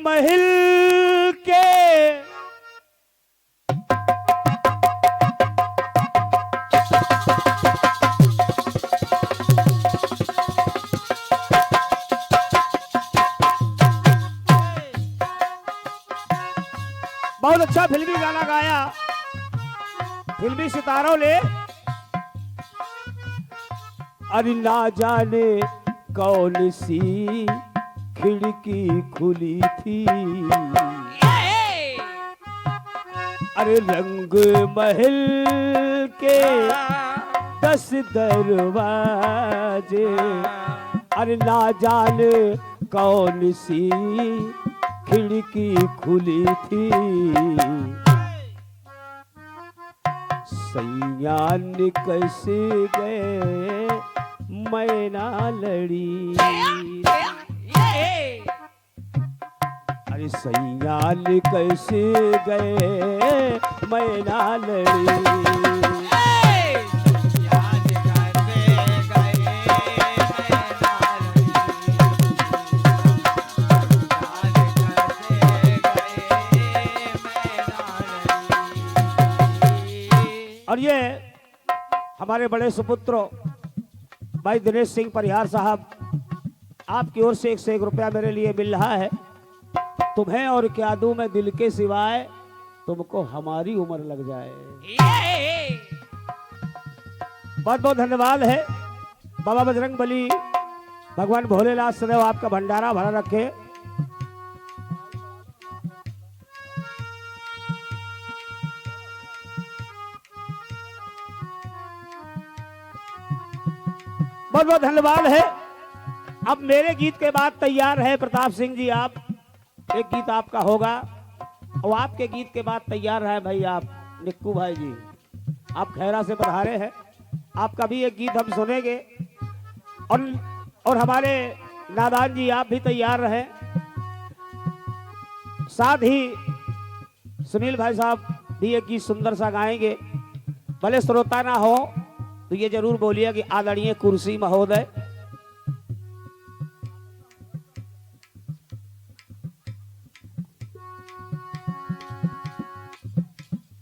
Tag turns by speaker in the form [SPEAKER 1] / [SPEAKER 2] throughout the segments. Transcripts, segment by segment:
[SPEAKER 1] महल के बहुत अच्छा फिल्मी गाना गाया फिल्मी सितारों ने। अरे ना जाने कौन सी खिड़की खुली थी, अरे रंग महल के 10 दरवाजे, अरे ना जाने कौन सी खिड़की खुली थी, सैया कैसे गए मैना लड़ी, अरे सैया कैसे गए मैना लड़ी। और ये हमारे बड़े सुपुत्र भाई दिनेश सिंह परिहार साहब, आपकी ओर से 101 रुपया मेरे लिए मिल रहा है। तुम्हें और क्या दूं मैं दिल के सिवाय, तुमको हमारी उम्र लग जाए। बहुत बहुत धन्यवाद है। बाबा बजरंग बली भगवान भोलेनाथ सदैव आपका भंडारा भरा रखे। बहुत बहुत धन्यवाद है। अब मेरे गीत के बाद तैयार है प्रताप सिंह जी, आप एक गीत आपका होगा, और आपके गीत के बाद तैयार है भाई आप निक्कू भाई जी, आप खैरा से पधारे हैं, आपका भी एक गीत हम सुनेंगे। और हमारे नादान जी आप भी तैयार रहे, साथ ही सुनील भाई साहब भी एक गीत सुंदर सा गाएंगे। भले श्रोता ना हो तो ये जरूर बोलिए कि आदरणीय कुर्सी महोदय।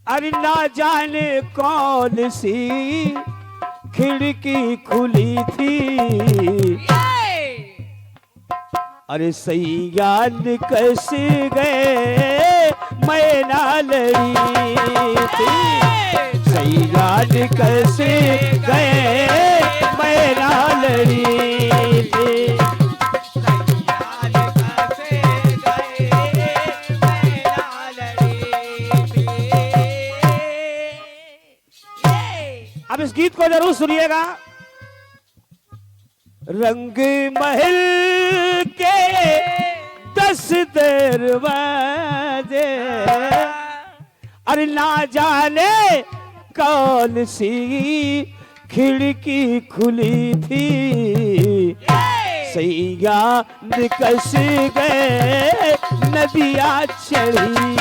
[SPEAKER 1] अरे ना जाने कौन सी खिड़की खुली थी, अरे सैया कैसे गए मैना लड़ी थी, सैया कैसे गए मैना लड़ी थी। अब इस गीत को जरूर सुनिएगा। रंग महल के 10 दरवाजे, अरे ना जाने कौन सी खिड़की खुली थी, सैया निकस गए नदिया चढ़ी,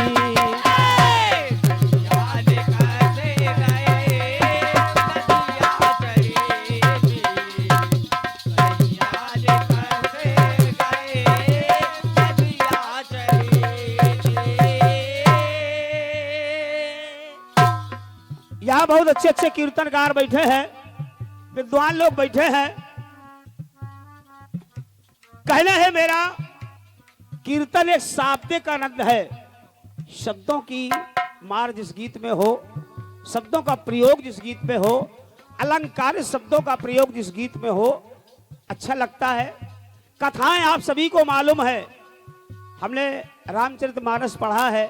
[SPEAKER 1] यहाँ बहुत अच्छे अच्छे कीर्तनकार बैठे हैं, विद्वान लोग बैठे हैं। कहना है मेरा कीर्तन एक शाब्दिक आनंद है, शब्दों की मार जिस गीत में हो, शब्दों का प्रयोग जिस गीत में हो, अलंकारिक शब्दों का प्रयोग जिस गीत में हो, अच्छा लगता है। कथाएं आप सभी को मालूम है, हमने रामचरितमानस पढ़ा है,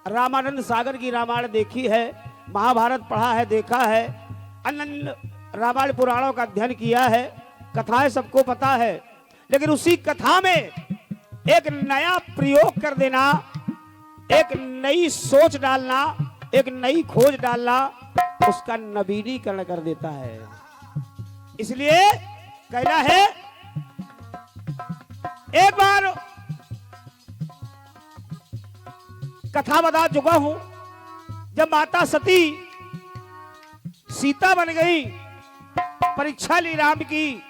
[SPEAKER 1] रामानंद सागर की रामायण देखी है, महाभारत पढ़ा है, देखा है, अन्य रामायण पुराणों का अध्ययन किया है, कथाएं सबको पता है। लेकिन उसी कथा में एक नया प्रयोग कर देना, एक नई सोच डालना, एक नई खोज डालना, उसका नवीनीकरण कर देता है। इसलिए कहना है, एक बार कथा बता चुका हूं, जब माता सती सीता बन गई, परीक्षा ली राम की,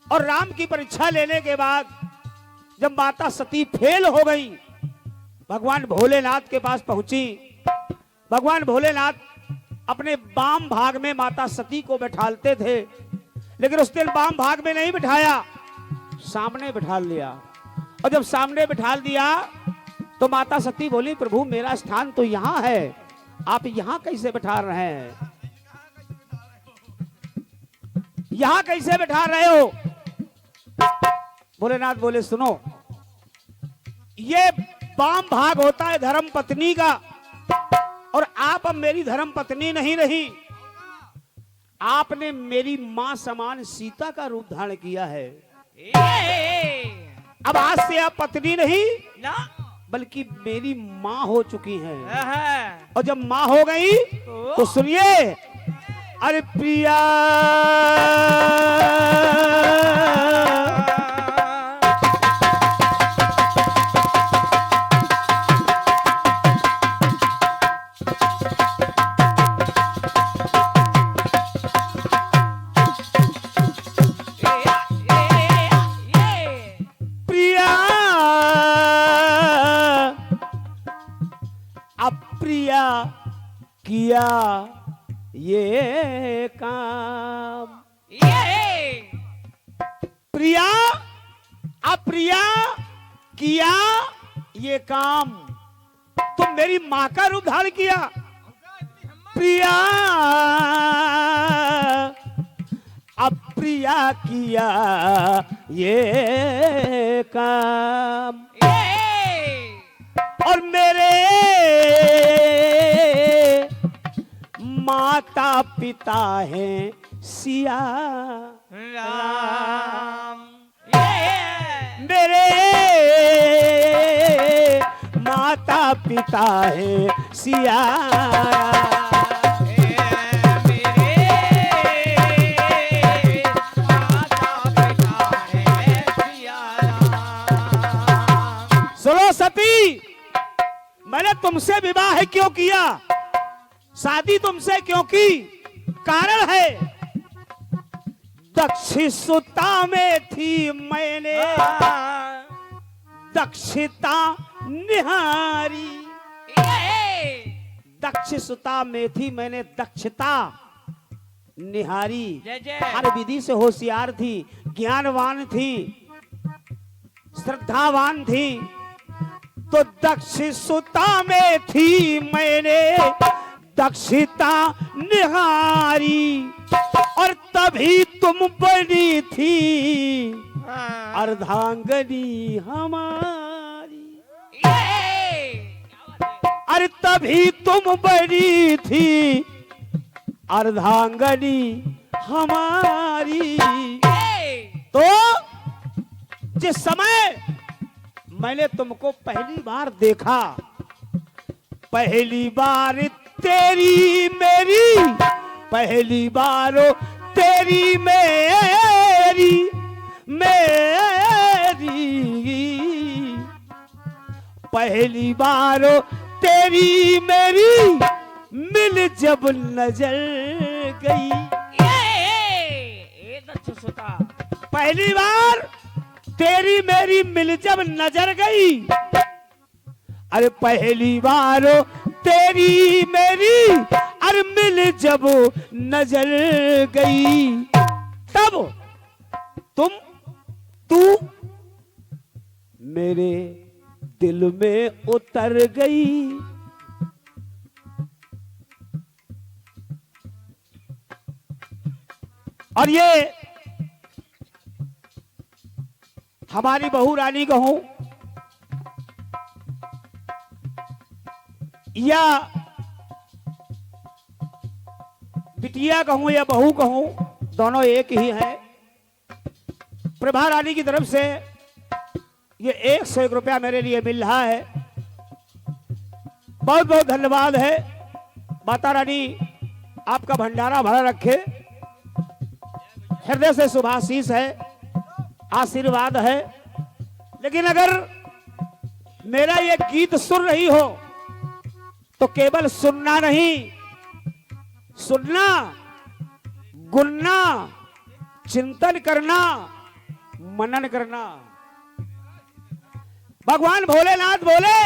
[SPEAKER 1] और राम की परीक्षा लेने के बाद जब माता सती फेल हो गई, भगवान भोलेनाथ के पास पहुंची। भगवान भोलेनाथ अपने वाम भाग में माता सती को बैठालते थे, लेकिन उस दिन वाम भाग में नहीं बिठाया, सामने बिठा लिया। और जब सामने बिठा दिया तो माता सती बोली, प्रभु मेरा स्थान तो यहां है, आप यहां कैसे बैठा रहे हैं, यहां कैसे बैठा रहे हो? भोलेनाथ बोले, सुनो, ये वाम भाग होता है धर्म पत्नी का, और आप अब मेरी धर्म पत्नी नहीं रही, आपने मेरी मां समान सीता का रूप धारण किया है। अब आज से आप पत्नी नहीं
[SPEAKER 2] ना,
[SPEAKER 1] बल्कि मेरी मां हो चुकी हैं।
[SPEAKER 2] हाँ।
[SPEAKER 1] और जब मां हो गई तो सुनिए, अरे प्रिया अप्रिया किया ये काम, प्रिया अप्रिया किया ये काम, तुम मेरी मां का रूप धारण किया। प्रिया अप्रिया किया ये काम, और मेरे माता पिता हैं सिया
[SPEAKER 2] राम।
[SPEAKER 1] मेरे माता पिता हैं सिया सती, मैंने तुमसे विवाह क्यों किया, शादी तुमसे क्यों की? कारण है, दक्षिता में थी मैंने दक्षता निहारी, दक्षिता में थी मैंने दक्षता निहारी, हर विधि से होशियार थी, ज्ञानवान थी, श्रद्धावान थी। तो दक्षिता में थी मैंने दक्षता निहारी, और तभी तुम बनी थी अर्धांगनी हमारी, अरे तभी तुम बनी थी अर्धांगनी हमारी। तो जिस समय मैंने तुमको पहली बार देखा, पहली बार तेरी मेरी, पहली बार तेरी मेरी मेरी, पहली बार तेरी मेरी मिल जब नजर गई, पहली बार तेरी मेरी मिल जब नजर गई, अरे पहली बार तेरी मेरी अरे मिल जब नजर गई, तब तू मेरे दिल में उतर गई। और ये हमारी बहू रानी कहूं या बिटिया कहूं या बहू कहूं, दोनों एक ही है। प्रभा रानी की तरफ से ये 101 रुपया मेरे लिए मिल रहा है, बहुत बहुत धन्यवाद है। माता रानी आपका भंडारा भरा रखे, हृदय से शुभाशीष है, आशीर्वाद है। लेकिन अगर मेरा ये गीत सुन रही हो तो केवल सुनना नहीं, सुनना, गुनना, चिंतन करना, मनन करना। भगवान भोलेनाथ बोले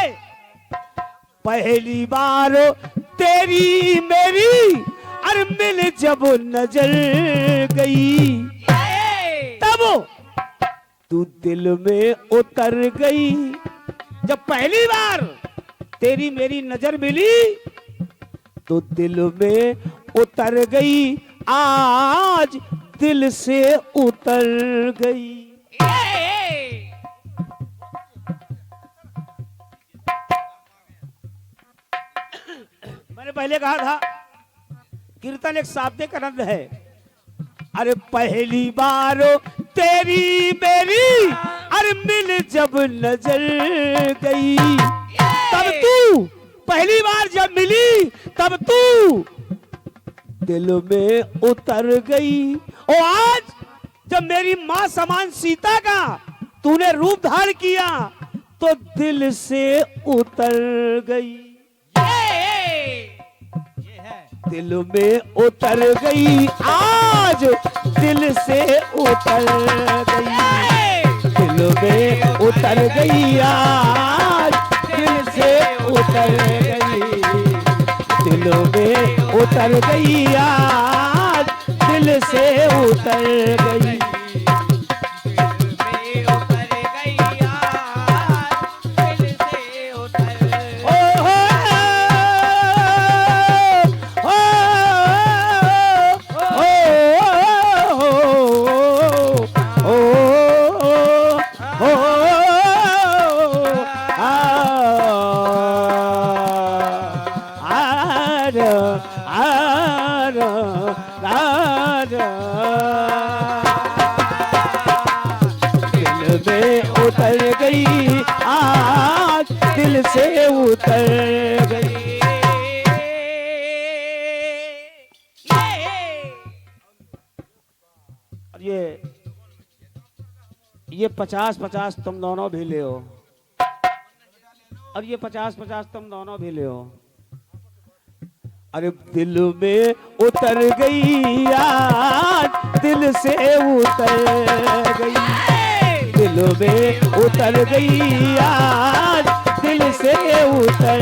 [SPEAKER 1] पहली बार तेरी मेरी और मिल जब नजर गई तब तू दिल में उतर गई। जब पहली बार तेरी मेरी नजर मिली तो दिल में उतर गई, आज दिल से उतर गई। मैंने पहले कहा था कीर्तन एक शाब्दिक आनंद है। अरे पहली बार तेरी मेरी अरे मिल जब नजर गई तब तू, पहली बार जब मिली तब तू दिल में उतर गई। और आज जब मेरी मां समान सीता का तूने रूप धारण किया तो दिल से उतर गई। दिल में उतर गई, आज दिल से उतर गई। दिल में उतर गई, आज दिल से उतर गई। दिल में उतर गई, आज दिल से उतर गई। उतर गई, आज दिल से उतर गई। और ये 50-50 तुम दोनों भी ले हो, और ये 50-50 तुम दोनों भी ले हो। अरे दिल में उतर गई, आज दिल से उतर गई। दिल में उतर गई, आज दिल से उतर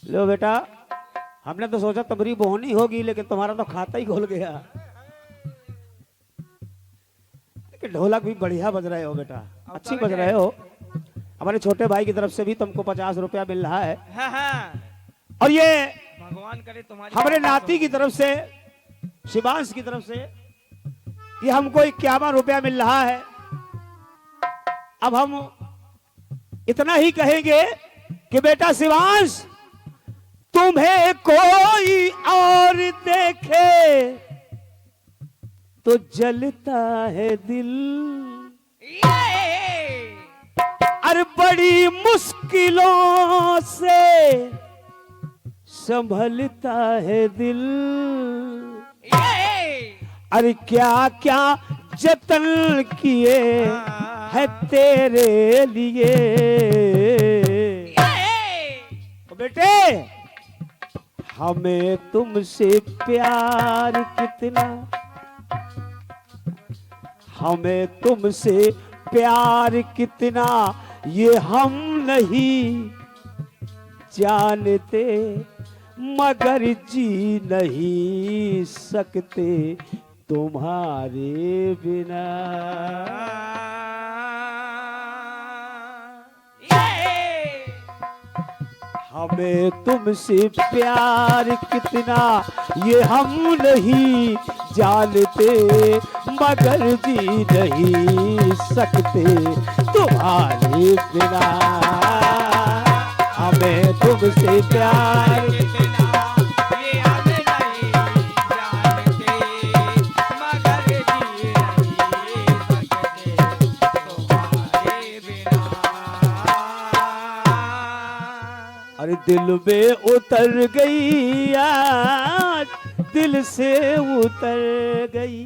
[SPEAKER 1] लो बेटा, हमने तो सोचा तबरी बोहनी होगी लेकिन तुम्हारा तो खाता ही खोल गया। लेकिन ढोलक भी बढ़िया बज रहे हो बेटा, अच्छी बज रहे हो। हमारे छोटे भाई की तरफ से भी तुमको 50 रुपया मिल रहा है। और ये
[SPEAKER 2] भगवान करे तुम्हारी
[SPEAKER 1] हमारे नाती की तरफ से, शिवांश की तरफ से ये हमको 51 रुपया मिल रहा है। अब हम इतना ही कहेंगे कि बेटा शिवांश, तुम्हें कोई और देखे तो जलता है दिल, और बड़ी मुश्किलों से संभलता है दिल। अरे क्या क्या जतन किए है तेरे लिए। बेटे, हमें तुमसे प्यार कितना, हमें तुमसे प्यार कितना ये हम नहीं जानते, मगर जी नहीं सकते तुम्हारे बिना। हमें तुमसे प्यार कितना ये हम नहीं जानते, मगर जी नहीं सकते तुम्हारे बिना। हमें तुमसे प्यार कितना
[SPEAKER 2] ये हम नहीं जानते, मगर जी नहीं सकते तुम्हारे बिना।
[SPEAKER 1] अरे दिल में उतर गई, आज दिल से उतर गई।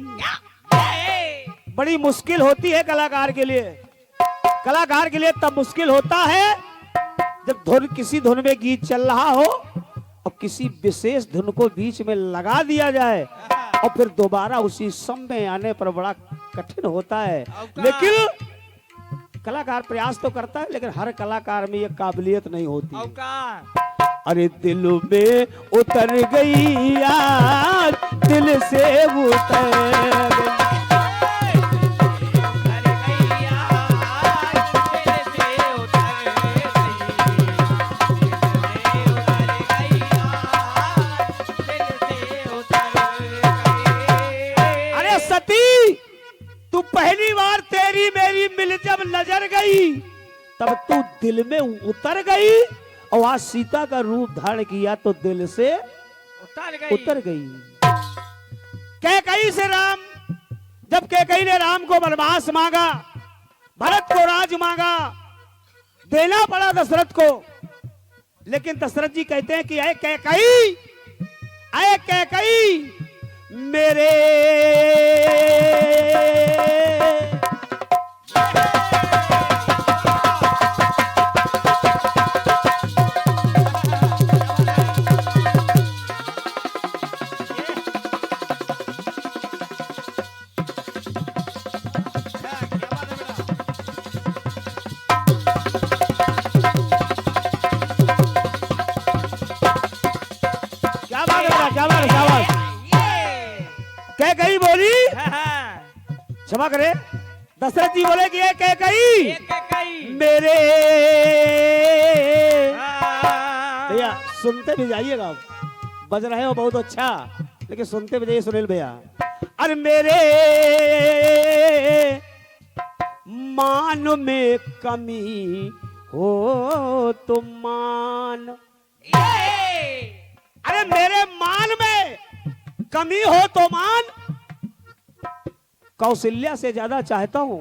[SPEAKER 1] बड़ी मुश्किल होती है कलाकार के लिए। कलाकार के लिए तब मुश्किल होता है जब धुन, किसी धुन में गीत चल रहा हो और किसी विशेष धुन को बीच में लगा दिया जाए और फिर दोबारा उसी सम में आने पर बड़ा कठिन होता है। लेकिन कलाकार प्रयास तो करता है, लेकिन हर कलाकार में ये काबिलियत नहीं होती। अरे दिल में उतर गई यार, दिल से उतर गई। अरे सती, तू पहली बार तेरी मेरी मिल जब नजर गई, तब तू दिल में उतर गई, और आज सीता का रूप धारण किया तो दिल से उतर गई। कैकई से राम, जब कैकई ने राम को वनवास मांगा, भरत को राज मांगा, देना पड़ा दशरथ को। लेकिन दशरथ जी कहते हैं कि अय कैकई, अय कैकई मेरे कैकई बोली, क्षमा करे, दशरथ जी बोले कि ये कैकई मेरे। भैया सुनते भी जाइएगा, बज रहे हो बहुत अच्छा, लेकिन सुनते भी जाइए सुनील भैया। अरे मेरे मान में कमी हो तो मान, अरे मेरे मान में कमी हो तो मान। कौशल्या से ज्यादा चाहता हूं,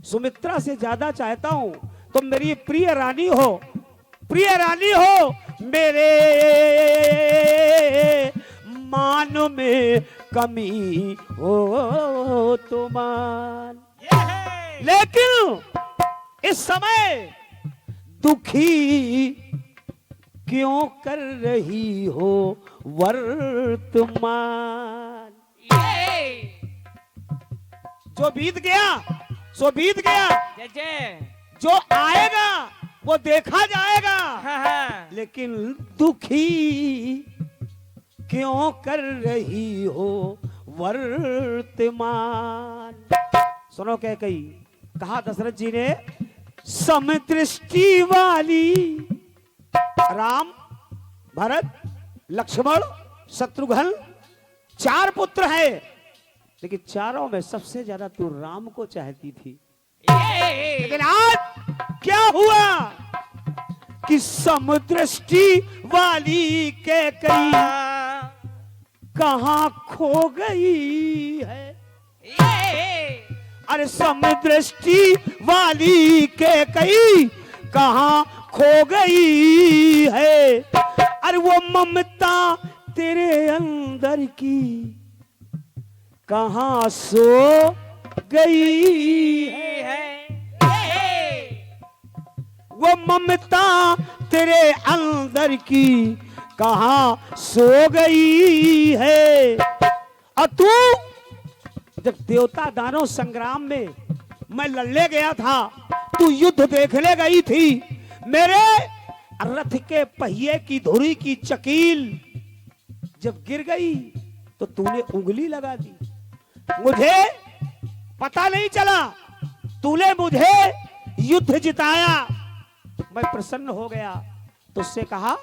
[SPEAKER 1] सुमित्रा से ज्यादा चाहता हूं, तुम मेरी प्रिय रानी हो, प्रिय रानी हो। मेरे मान में कमी हो तो मान। लेकिन इस समय दुखी क्यों कर रही हो वर्तमान। जो बीत गया सो बीत गया, जो आएगा वो देखा जाएगा। लेकिन दुखी क्यों कर रही हो वर्तमान। सुनो कैकई, कहा दशरथ जी ने, समदृष्टि वाली राम, भरत, लक्ष्मण, शत्रुघ्न, 4 पुत्र हैं, लेकिन चारों में सबसे ज्यादा तू राम को चाहती थी। लेकिन आज क्या हुआ कि समदृष्टि वाली कैकई कहां खो गई है। अरे समदृष्टि वाली कैकई कहां खो गई है। अरे वो ममता तेरे अंदर की कहां सो गई है। वो ममता तेरे अंदर की कहां सो गई है। और तू जब देवता दानव संग्राम में मैं लड़ने गया था, तू युद्ध देखने गई थी। मेरे रथ के पहिए की धुरी की चकील जब गिर गई तो तूने उंगली लगा दी। मुझे पता नहीं चला, तूने मुझे युद्ध जिताया। मैं प्रसन्न हो गया, तुझसे कहा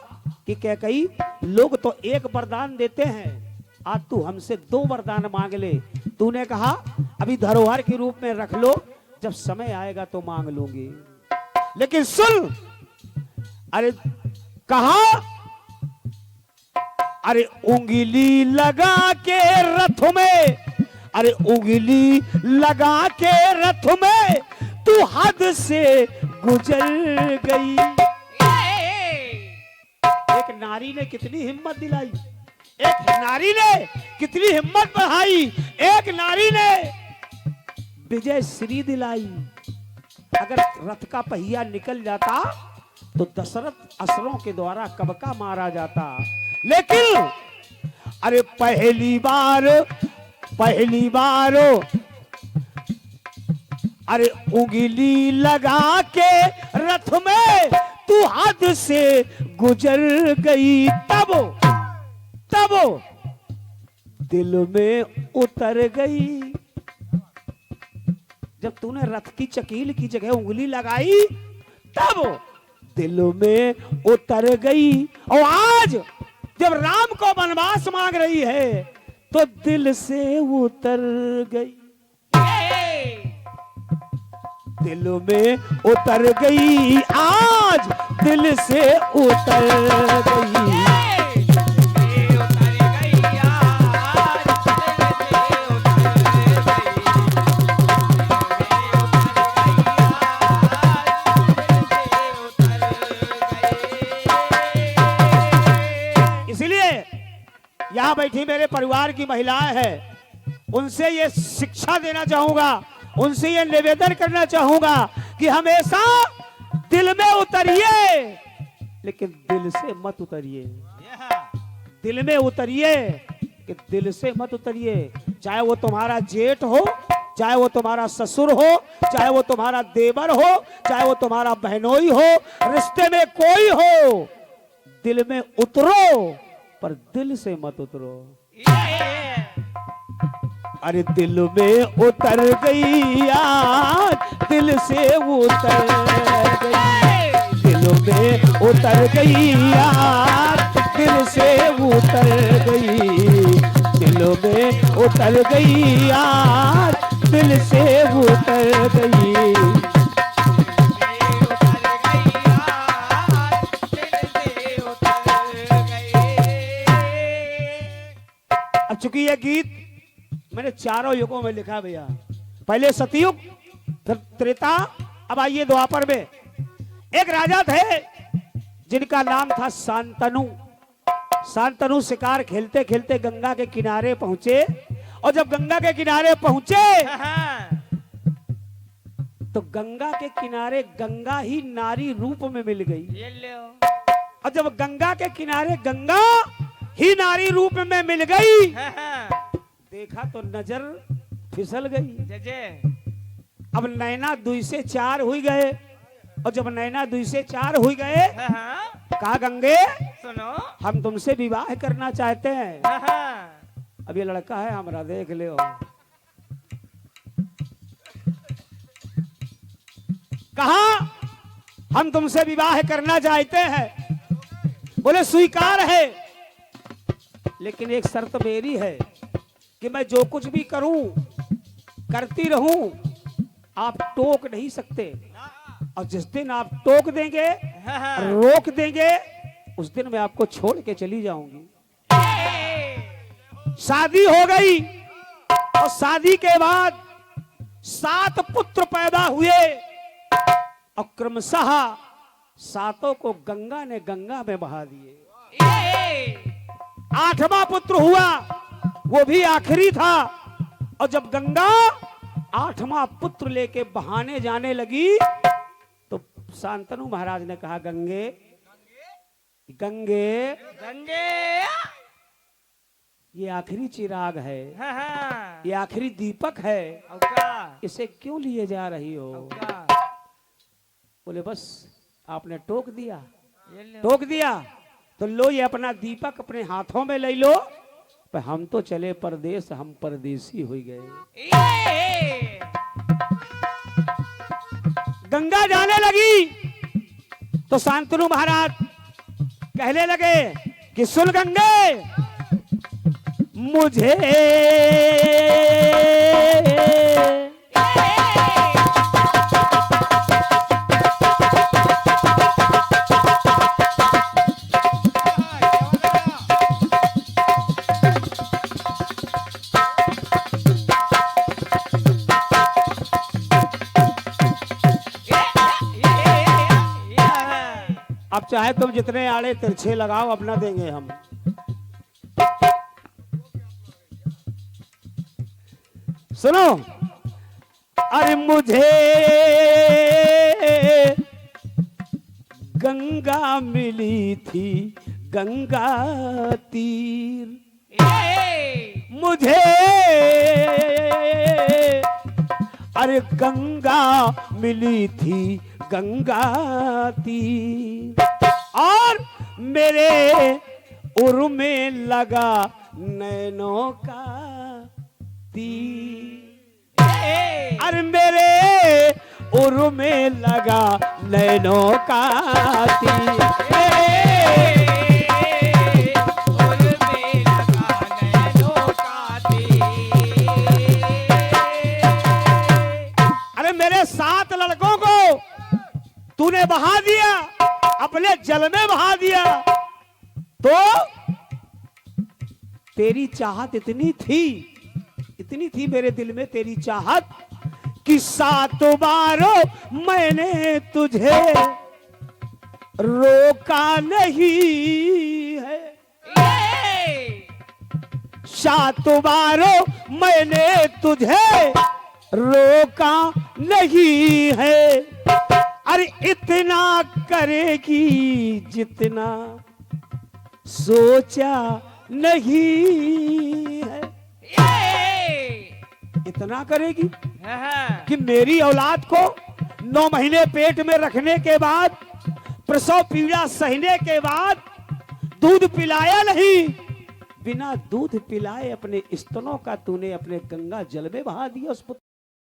[SPEAKER 1] कि कैकई लोग तो एक वरदान देते हैं, आज तू हमसे 2 वरदान मांग ले। तूने कहा अभी धरोहर के रूप में रख लो, जब समय आएगा तो मांग लूंगी। लेकिन सुन, अरे कहा, अरे उंगली लगा के रथ में, अरे उंगली लगा के रथ में तू हद से गुजर गई। एक नारी ने कितनी हिम्मत दिलाई, एक नारी ने कितनी हिम्मत बढ़ाई, एक नारी ने विजय श्री दिलाई। अगर रथ का पहिया निकल जाता तो दशरथ असुरों के द्वारा कब का मारा जाता। लेकिन अरे पहली बार अरे उंगली लगा के रथ में तू हाथ से गुजर गई, तब दिल में उतर गई। जब तूने रथ की चकील की जगह उंगली लगाई तब दिल में उतर गई। और आज जब राम को वनवास मांग रही है तो दिल से उतर गई, दिल में उतर गई, आज दिल से उतर गई। इसलिए यहाँ बैठी मेरे परिवार की महिलाएं हैं, उनसे ये शिक्षा देना चाहूंगा, उनसे ये निवेदन करना चाहूंगा कि हमेशा दिल में उतरिए, लेकिन दिल से मत उतरिए। दिल में उतरिए कि दिल से मत उतरिए। चाहे वो तुम्हारा जेठ हो, चाहे वो तुम्हारा ससुर हो, चाहे वो तुम्हारा देवर हो, चाहे वो तुम्हारा बहनोई हो, रिश्ते में कोई हो, दिल में उतरो पर दिल से मत उतरो। अरे दिल में उतर गई, आज दिल से उतर गई, दिल में उतर गई, आज दिल से उतर गई, दिल में उतर गई, आज दिल से उतर गई। अब चूंकि यह गीत मैंने चारों युगों में लिखा भैया, पहले सतयुग, फिर त्रेता, अब आइए द्वापर में। एक राजा थे जिनका नाम था शांतनु। शांतनु शिकार खेलते खेलते गंगा के किनारे पहुंचे, और जब गंगा के किनारे पहुंचे तो गंगा के किनारे गंगा ही नारी रूप में मिल गई। और जब गंगा के किनारे गंगा ही नारी रूप में मिल गई, देखा तो नजर फिसल गई। अब नैना दुई से चार हुई गए, और जब नैना दुई से चार हुई गए, कहा गंगे
[SPEAKER 2] सुनो,
[SPEAKER 1] हम तुमसे विवाह करना चाहते हैं। अब ये लड़का है हमारा, देख ले। कहा हम तुमसे विवाह करना चाहते हैं। बोले स्वीकार है, लेकिन एक शर्त मेरी है कि मैं जो कुछ भी करूं, करती रहूं, आप टोक नहीं सकते। और जिस दिन आप टोक देंगे, रोक देंगे, उस दिन मैं आपको छोड़ के चली जाऊंगी। शादी हो गई, और शादी के बाद 7 पुत्र पैदा हुए, और क्रमशः 7 को गंगा ने गंगा में बहा दिए। 8वां पुत्र हुआ, वो भी आखिरी था। और जब गंगा 8वां पुत्र लेके बहाने जाने लगी तो शांतनु महाराज ने कहा गंगे गंगे
[SPEAKER 2] गंगे,
[SPEAKER 1] ये आखिरी चिराग है, ये आखिरी दीपक है, इसे क्यों लिए जा रही हो? बोले बस आपने टोक दिया तो लो ये अपना दीपक अपने हाथों में ले लो, पर हम तो चले परदेश, हम परदेसी हो गए। गंगा जाने लगी तो शांतनु महाराज कहने लगे कि सुन गंगे, मुझे अब चाहे तुम जितने आड़े तिरछे लगाओ, अपना देंगे हम। सुनो, अरे मुझे गंगा मिली थी गंगा तीर।
[SPEAKER 2] ए,
[SPEAKER 1] मुझे अरे गंगा मिली थी गंगा तीर, और मेरे उर में लगा नैनों का तीर।
[SPEAKER 2] ए,
[SPEAKER 1] अरे मेरे उर में लगा नैनों का तीर।
[SPEAKER 2] और मेरा नैनों का तीर।
[SPEAKER 1] अरे मेरे 7 लड़कों को तूने बहा दिया, अपने जल में बहा दिया, तो तेरी चाहत इतनी थी मेरे दिल में तेरी चाहत कि 7 बारों मैंने तुझे रोका नहीं है।
[SPEAKER 2] ए,
[SPEAKER 1] 7 बारों मैंने तुझे रोका नहीं है। अरे इतना करेगी जितना सोचा नहीं है।
[SPEAKER 2] ए,
[SPEAKER 1] इतना करेगी
[SPEAKER 2] हाँ,
[SPEAKER 1] कि मेरी औलाद को 9 महीने पेट में रखने के बाद, प्रसव पीड़ा सहने के बाद दूध पिलाया नहीं, बिना दूध पिलाए अपने स्तनों का तूने अपने गंगा जल में बहा दिया उस पुत्र